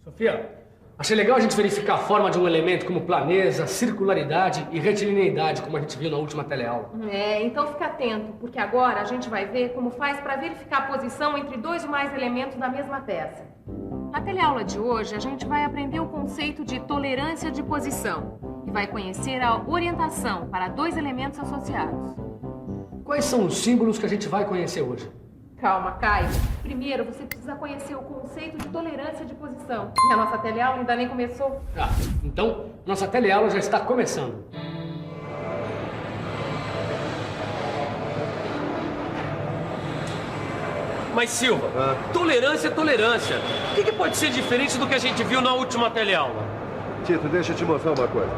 Sofia, achei legal a gente verificar a forma de um elemento como planeza, circularidade e retilineidade, como a gente viu na última teleaula. Então fica atento, porque agora a gente vai ver como faz para verificar a posição entre dois ou mais elementos da mesma peça. Na teleaula de hoje, a gente vai aprender o conceito de tolerância de posição e vai conhecer a orientação para dois elementos associados. Quais são os símbolos que a gente vai conhecer hoje? Calma, Caio. Primeiro, você precisa conhecer o conceito de tolerância de posição. E a nossa teleaula ainda nem começou. Tá, então nossa teleaula já está começando. Mas, Silva, tolerância é tolerância. O que pode ser diferente do que a gente viu na última teleaula? Tito, deixa eu te mostrar uma coisa.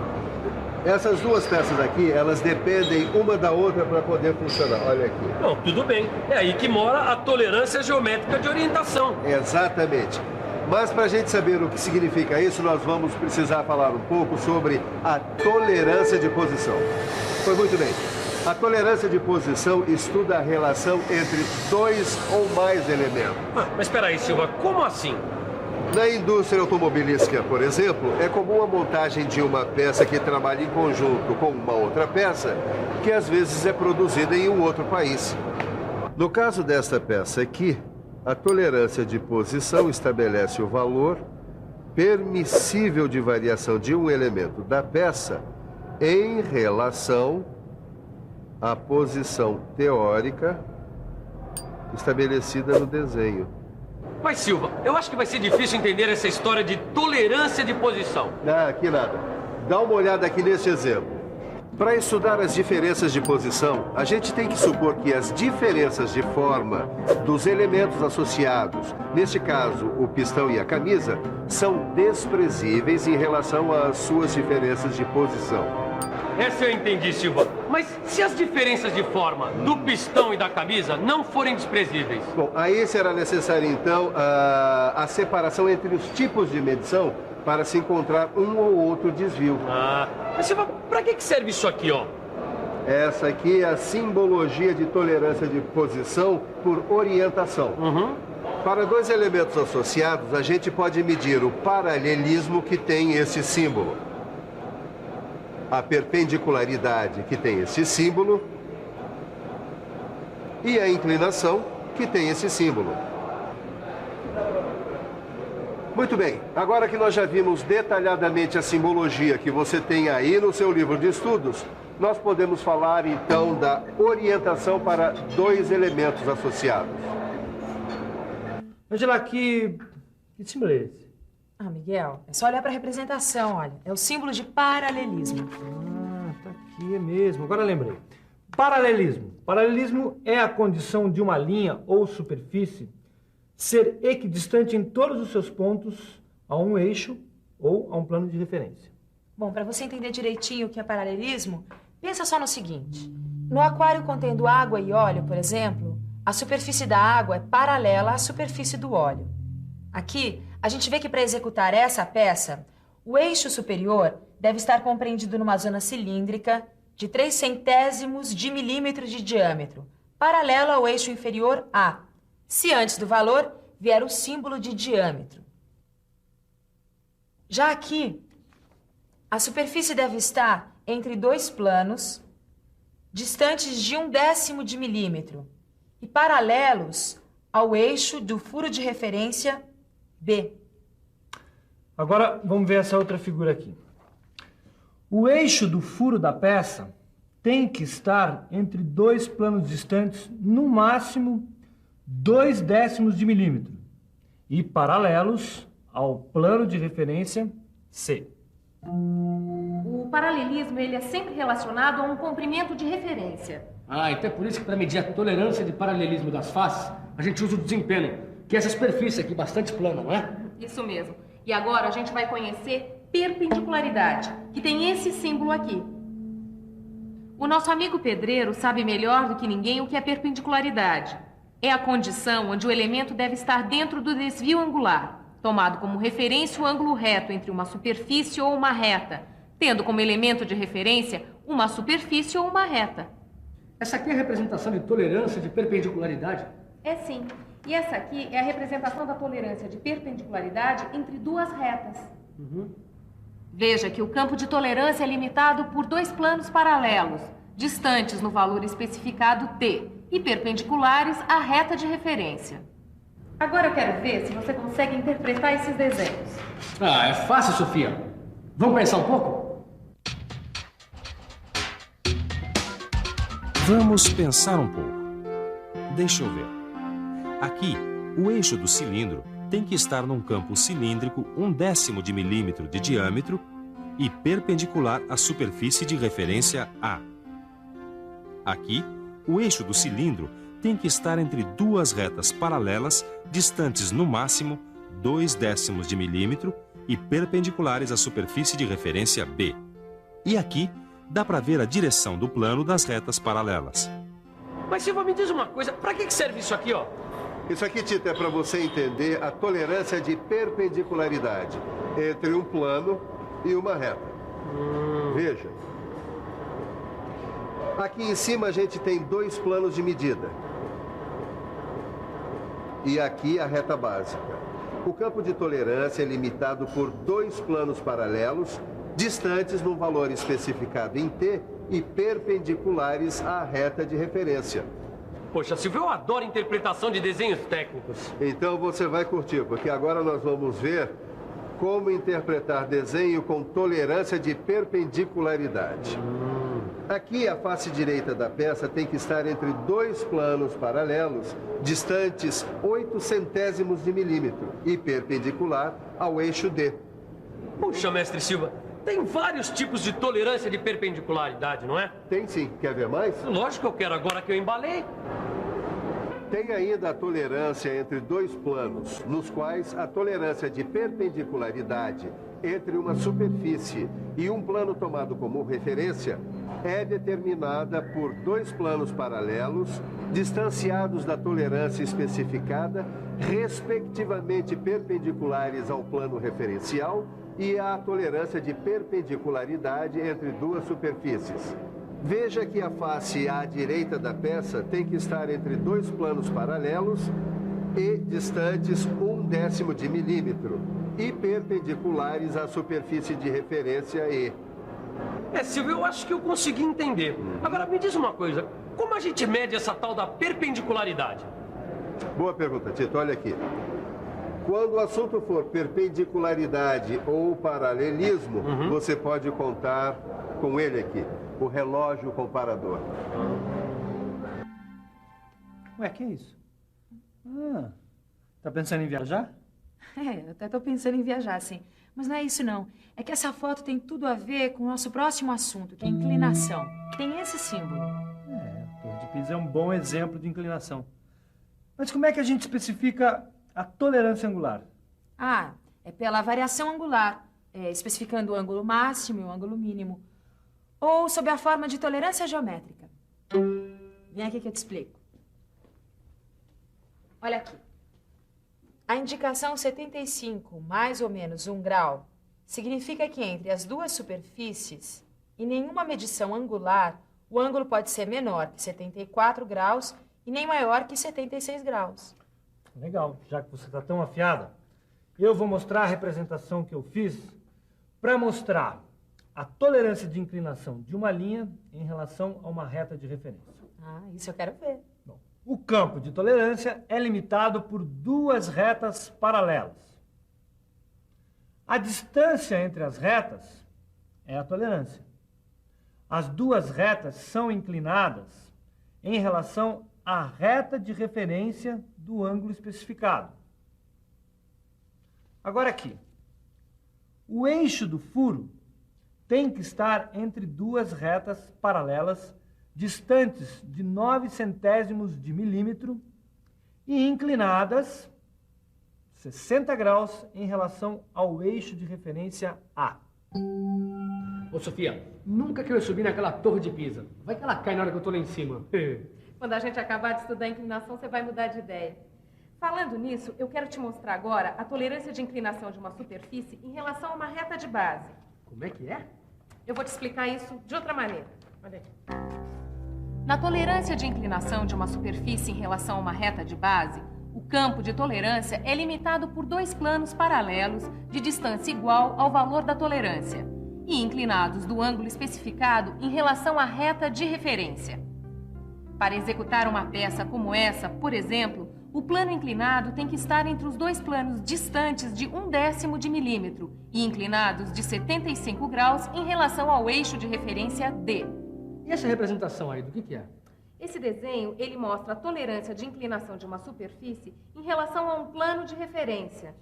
Essas duas peças aqui, elas dependem uma da outra para poder funcionar. Olha aqui. Não, tudo bem. É aí que mora a tolerância geométrica de orientação. Exatamente. Mas para a gente saber o que significa isso, nós vamos precisar falar um pouco sobre a tolerância de posição. Foi muito bem. A tolerância de posição estuda a relação entre dois ou mais elementos. Mas espera aí, Silva, como assim? Na indústria automobilística, por exemplo, é comum a montagem de uma peça que trabalha em conjunto com uma outra peça, que às vezes é produzida em um outro país. No caso desta peça aqui, a tolerância de posição estabelece o valor permissível de variação de um elemento da peça em relação à posição teórica estabelecida no desenho. Mas, Silva, eu acho que vai ser difícil entender essa história de tolerância de posição. Aqui nada. Dá uma olhada aqui neste exemplo. Para estudar as diferenças de posição, a gente tem que supor que as diferenças de forma dos elementos associados, neste caso o pistão e a camisa, são desprezíveis em relação às suas diferenças de posição. Essa eu entendi, Silva. Mas se as diferenças de forma do pistão e da camisa não forem desprezíveis? Bom, aí será necessário, então, a separação entre os tipos de medição para se encontrar um ou outro desvio. Mas, Silva, para que serve isso aqui, ó? Essa aqui é a simbologia de tolerância de posição por orientação. Para dois elementos associados, a gente pode medir o paralelismo que tem esse símbolo, a perpendicularidade que tem esse símbolo e a inclinação que tem esse símbolo. Muito bem, agora que nós já vimos detalhadamente a simbologia que você tem aí no seu livro de estudos, nós podemos falar então da orientação para dois elementos associados. Angela, que símbolo é esse? Miguel, é só olhar para a representação, olha. É o símbolo de paralelismo. Tá aqui, é mesmo. Agora lembrei. Paralelismo. Paralelismo é a condição de uma linha ou superfície ser equidistante em todos os seus pontos a um eixo ou a um plano de referência. Bom, para você entender direitinho o que é paralelismo, pensa só no seguinte. No aquário contendo água e óleo, por exemplo, a superfície da água é paralela à superfície do óleo. Aqui, a gente vê que para executar essa peça, o eixo superior deve estar compreendido numa zona cilíndrica de 0,03 de milímetro de diâmetro, paralela ao eixo inferior A, se antes do valor vier o símbolo de diâmetro. Já aqui, a superfície deve estar entre dois planos, distantes de 1/10 de milímetro e paralelos ao eixo do furo de referência B. Agora, vamos ver essa outra figura aqui. O eixo do furo da peça tem que estar entre dois planos distantes, no máximo 0,2 de milímetro, e paralelos ao plano de referência C. O paralelismo ele é sempre relacionado a um comprimento de referência. Então é por isso que para medir a tolerância de paralelismo das faces, a gente usa o desempenho, que é essa superfície aqui bastante plana, não é? Isso mesmo. E agora a gente vai conhecer perpendicularidade, que tem esse símbolo aqui. O nosso amigo pedreiro sabe melhor do que ninguém o que é perpendicularidade. É a condição onde o elemento deve estar dentro do desvio angular, tomado como referência o ângulo reto entre uma superfície ou uma reta, tendo como elemento de referência uma superfície ou uma reta. Essa aqui é a representação de tolerância de perpendicularidade? É sim. E essa aqui é a representação da tolerância de perpendicularidade entre duas retas. Veja que o campo de tolerância é limitado por dois planos paralelos, distantes no valor especificado T e perpendiculares à reta de referência. Agora eu quero ver se você consegue interpretar esses desenhos. Ah, é fácil, Sofia. Vamos pensar um pouco? Vamos pensar um pouco. Deixa eu ver. Aqui, o eixo do cilindro tem que estar num campo cilíndrico 1/10 de milímetro de diâmetro e perpendicular à superfície de referência A. Aqui, o eixo do cilindro tem que estar entre duas retas paralelas, distantes no máximo 0,2 de milímetro e perpendiculares à superfície de referência B. E aqui, dá para ver a direção do plano das retas paralelas. Mas Silva, me diz uma coisa, pra que serve isso aqui, ó? Isso aqui, Tito, é para você entender a tolerância de perpendicularidade entre um plano e uma reta. Veja. Aqui em cima a gente tem dois planos de medida. E aqui a reta básica. O campo de tolerância é limitado por dois planos paralelos, distantes num valor especificado em T e perpendiculares à reta de referência. Poxa, Silvio, eu adoro interpretação de desenhos técnicos. Então você vai curtir, porque agora nós vamos ver como interpretar desenho com tolerância de perpendicularidade. Aqui a face direita da peça tem que estar entre dois planos paralelos, distantes 0,8 de milímetro e perpendicular ao eixo D. Puxa, mestre Silva, tem vários tipos de tolerância de perpendicularidade, não é? Tem sim. Quer ver mais? Lógico que eu quero, agora que eu embalei. Tem ainda a tolerância entre dois planos, nos quais a tolerância de perpendicularidade entre uma superfície e um plano tomado como referência é determinada por dois planos paralelos, distanciados da tolerância especificada, respectivamente perpendiculares ao plano referencial e à tolerância de perpendicularidade entre duas superfícies. Veja que a face à direita da peça tem que estar entre dois planos paralelos e distantes 0,1 de milímetro e perpendiculares à superfície de referência E. Silvio, eu acho que eu consegui entender. Agora, me diz uma coisa, como a gente mede essa tal da perpendicularidade? Boa pergunta, Tito. Olha aqui. Quando o assunto for perpendicularidade ou paralelismo, você pode contar com ele aqui, o relógio comparador. Ué, que é isso? Tá pensando em viajar? Eu até tô pensando em viajar, sim. Mas não é isso, não. É que essa foto tem tudo a ver com o nosso próximo assunto, que é a inclinação. Tem esse símbolo. A Torre de Pisa é um bom exemplo de inclinação. Mas como é que a gente especifica a tolerância angular? É pela variação angular, especificando o ângulo máximo e o ângulo mínimo. Ou sob a forma de tolerância geométrica. Vem aqui que eu te explico. Olha aqui. A indicação 75, mais ou menos 1 grau, significa que entre as duas superfícies, em nenhuma medição angular, o ângulo pode ser menor que 74 graus e nem maior que 76 graus. Legal, já que você está tão afiada, eu vou mostrar a representação que eu fiz para mostrar a tolerância de inclinação de uma linha em relação a uma reta de referência. Isso eu quero ver. Bom, o campo de tolerância é limitado por duas retas paralelas. A distância entre as retas é a tolerância. As duas retas são inclinadas em relação à reta de referência do ângulo especificado. Agora aqui, o eixo do furo tem que estar entre duas retas paralelas, distantes de 0,9 de milímetro e inclinadas 60 graus em relação ao eixo de referência A. Ô, Sofia, nunca que eu subir naquela torre de Pisa. Vai que ela cai na hora que eu tô lá em cima. Quando a gente acabar de estudar a inclinação, você vai mudar de ideia. Falando nisso, eu quero te mostrar agora a tolerância de inclinação de uma superfície em relação a uma reta de base. Como é que é? Eu vou te explicar isso de outra maneira. Olha aqui. Na tolerância de inclinação de uma superfície em relação a uma reta de base, O campo de tolerância é limitado por dois planos paralelos de distância igual ao valor da tolerância e inclinados do ângulo especificado em relação à reta de referência. Para executar uma peça como essa, por exemplo, o plano inclinado tem que estar entre os dois planos distantes de 1/10 de milímetro e inclinados de 75 graus em relação ao eixo de referência D. E essa representação aí, do que é? Esse desenho, ele mostra a tolerância de inclinação de uma superfície em relação a um plano de referência.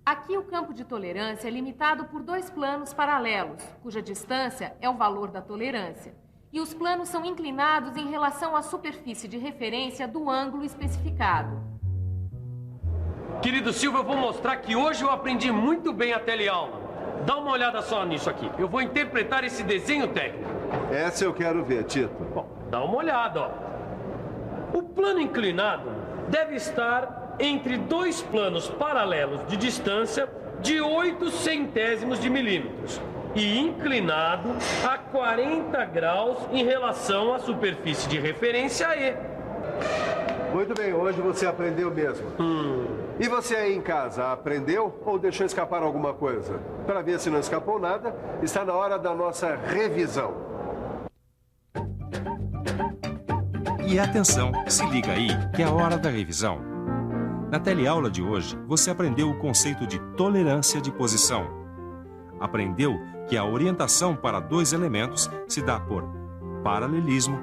Aqui o campo de tolerância é limitado por dois planos paralelos, cuja distância é o valor da tolerância. E os planos são inclinados em relação à superfície de referência do ângulo especificado. Querido Silva, eu vou mostrar que hoje eu aprendi muito bem a teleaula. Dá uma olhada só nisso aqui. Eu vou interpretar esse desenho técnico. Essa eu quero ver, Tito. Bom, dá uma olhada, ó. O plano inclinado deve estar entre dois planos paralelos de distância de 0,08 de milímetros e inclinado a 40 graus em relação à superfície de referência E. Muito bem, hoje você aprendeu mesmo. E você aí em casa, aprendeu ou deixou escapar alguma coisa? Para ver se não escapou nada, está na hora da nossa revisão. E atenção, se liga aí que é a hora da revisão. Na teleaula de hoje, você aprendeu o conceito de tolerância de posição. Aprendeu que a orientação para dois elementos se dá por paralelismo,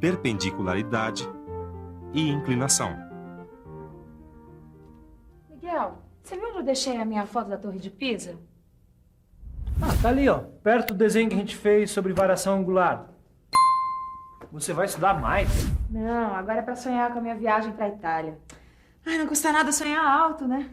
perpendicularidade e inclinação. Miguel, você viu onde eu deixei a minha foto da Torre de Pisa? Ah, tá ali, ó, perto do desenho que a gente fez sobre variação angular. Você vai estudar mais? Não, agora é pra sonhar com a minha viagem pra Itália. Ai, não custa nada sonhar alto, né?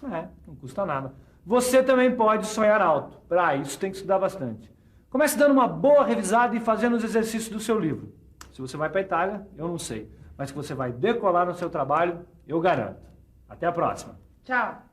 É, não custa nada. Você também pode sonhar alto. Para isso tem que estudar bastante. Comece dando uma boa revisada e fazendo os exercícios do seu livro. Se você vai para a Itália, eu não sei. Mas que você vai decolar no seu trabalho, eu garanto. Até a próxima. Tchau.